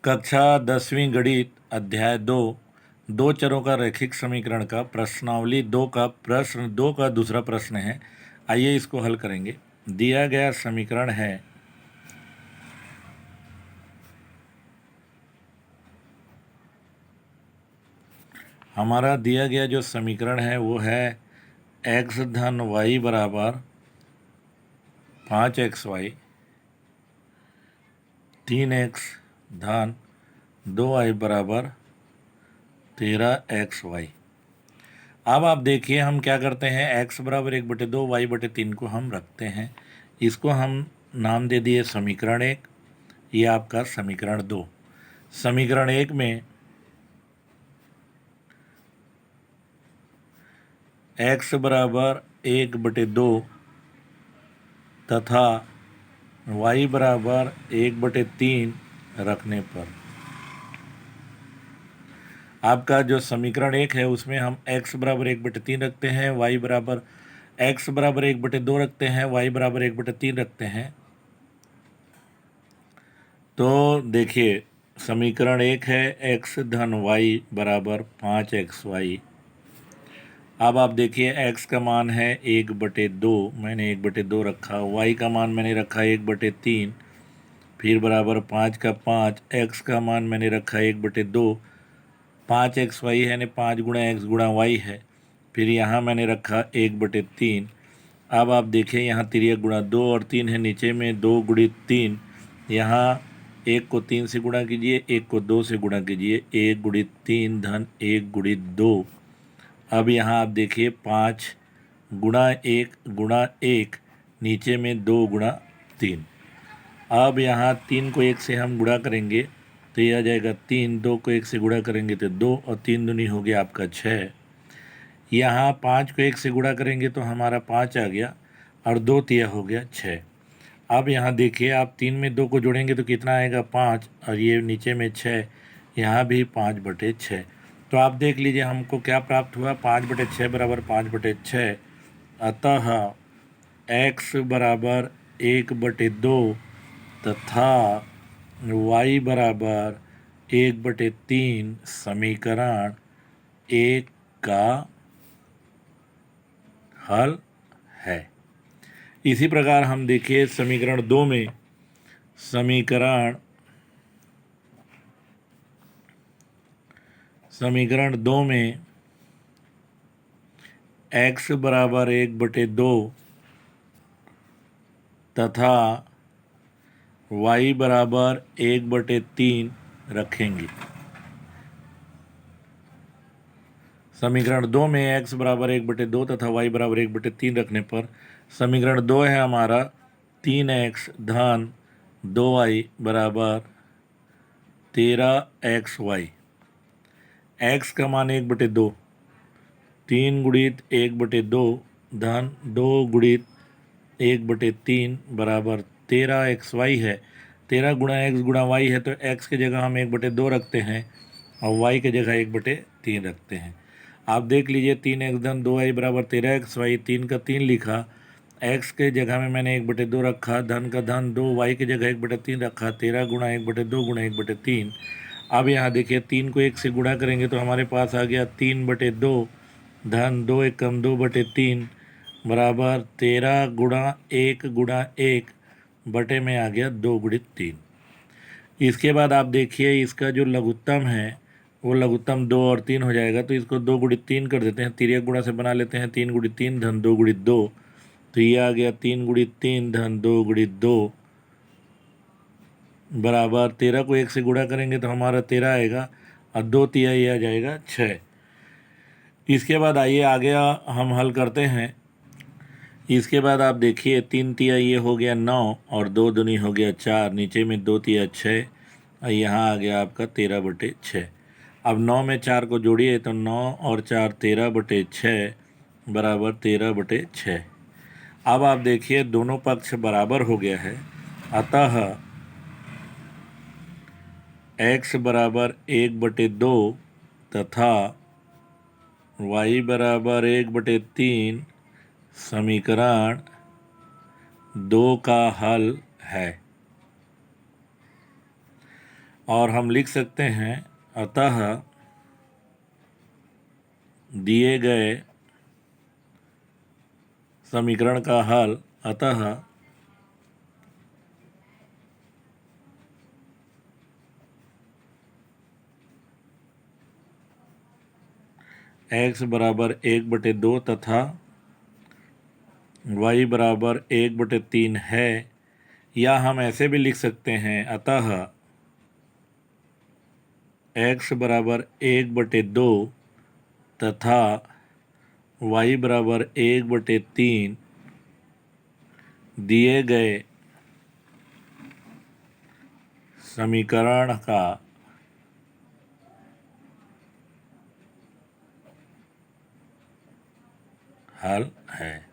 कक्षा 10वीं गणित अध्याय 2 दो चरों का रैखिक समीकरण का प्रश्नावली 2 का प्रश्न 2 का दूसरा प्रश्न है। आइए इसको हल करेंगे। दिया गया समीकरण है हमारा दिया गया जो समीकरण है वो है x धन y बराबर 5xy 3x धन 2y बराबर 13xy। अब आप देखिए हम क्या करते हैं, x बराबर 1/2 y/3 को हम रखते हैं। इसको हम नाम दे दिए समीकरण 1। ये आपका समीकरण 2। समीकरण 1 में x बराबर 1/2 तथा y बराबर 1/3 रखने पर आपका जो समीकरण 1 है उसमें हम x बराबर 1/3 रखते हैं, x बराबर 1/2 रखते हैं, y बराबर 1/3 रखते हैं। तो देखिए समीकरण 1 है x धन y बराबर 5xy। अब आप देखिए x का मान है 1/2, मैंने 1/2 रखा, y का मान मैंने रखा 1/3, फिर बराबर 5 का 5, x का मान मैंने रखा 1/2, 5xy है यानी 5 गुणा x गुणा y है, फिर यहाँ मैंने रखा 1/3। अब आप देखिए यहाँ तिर्यक गुणा 2 और 3 है, नीचे में 2 गुणित 3, यहाँ 1 को 3 से गुणा कीजिए, 1 को 2 से गुणा कीजिए, 1 गुणित 3 धन 1 गुणित 2। अब यहाँ आप देखिए 5 गुणा 1 गुणा 1, नीचे में 2 गुणा 3। अब यहाँ 3 को 1 से हम गुणा करेंगे तो यह आ जाएगा 3, 2 को 1 से गुणा करेंगे तो 2 और 3 दूनी हो गया आपका 6। यहाँ 5 को 1 से गुणा करेंगे तो हमारा 5 आ गया और 2 तिया हो गया 6। अब यहाँ देखिए आप 3 में 2 को जोड़ेंगे तो कितना आएगा 5, और ये नीचे में 6, यहाँ भी 5/6। तो आप देख लीजिए हमको क्या प्राप्त हुआ, 5/6 बराबर 5/6। अतः x बराबर 1/2 तथा y बराबर 1/3 समीकरण 1 का हल है। इसी प्रकार हम देखिए समीकरण 2 में समीकरण 2 में x बराबर 1/2 तथा y बराबर 1/3 रखेंगे। समीकरण 2 में x बराबर 1/2 तथा y बराबर 1/3 रखने पर समीकरण 2 है हमारा 3x धन 2y बराबर 13xy। x का मान 1/2, 3 गुणित 1/2 धन 2 गुणित 1/3 बराबर 13xy है। 13 गुणा x गुणा y है तो x की जगह हम 1/2 रखते हैं और y की जगह 1/3 रखते हैं। आप देख लीजिए 3x धन 2y बराबर 13xy, 3 का 3 लिखा, x के जगह में मैंने 1/2 रखा, धन का धन 2, y की जगह 1/3 रखा, 13 गुणा 1/2 गुणा 1/3। अब यहाँ देखिए 3 को 1 से गुणा करेंगे तो हमारे पास आ गया 3/2 धन 2 एकम 2/3 बराबर 13 गुणा 1 बटे में आ गया 2 गुणित 3। इसके बाद आप देखिए इसका जो लघुत्तम है वो लघुत्तम 2 और 3 हो जाएगा, तो इसको 2 गुणित 3 कर देते हैं, तिर्यक गुणा से बना लेते हैं, 3 गुणित 3 धन 2 गुणित 2, तो ये आ गया 3 गुणित 3 धन 2 गुणित 2 बराबर 13 को 1 से गुणा करेंगे तो हमारा 13 आएगा और 2 तिया ये आ जाएगा 6। इसके बाद आइए आगे हम हल करते हैं। इसके बाद आप देखिए 3 तिया ये हो गया 9 और 2 दूनी हो गया 4, नीचे में 2 तिया 6 और यहाँ आ गया आपका 13/6। अब 9 में 4 को जोड़िए तो 9 और 4 13/6 बराबर 13/6। अब आप देखिए दोनों पक्ष बराबर हो गया है, अतः x बराबर 1/2 तथा y बराबर 1/3 समीकरण 2 का हल है। और हम लिख सकते हैं अतः दिए गए समीकरण का हल अतः x बराबर 1/2 तथा y बराबर 1/3 है। या हम ऐसे भी लिख सकते हैं अतः x बराबर 1/2 तथा y बराबर 1/3 दिए गए समीकरण का हल है।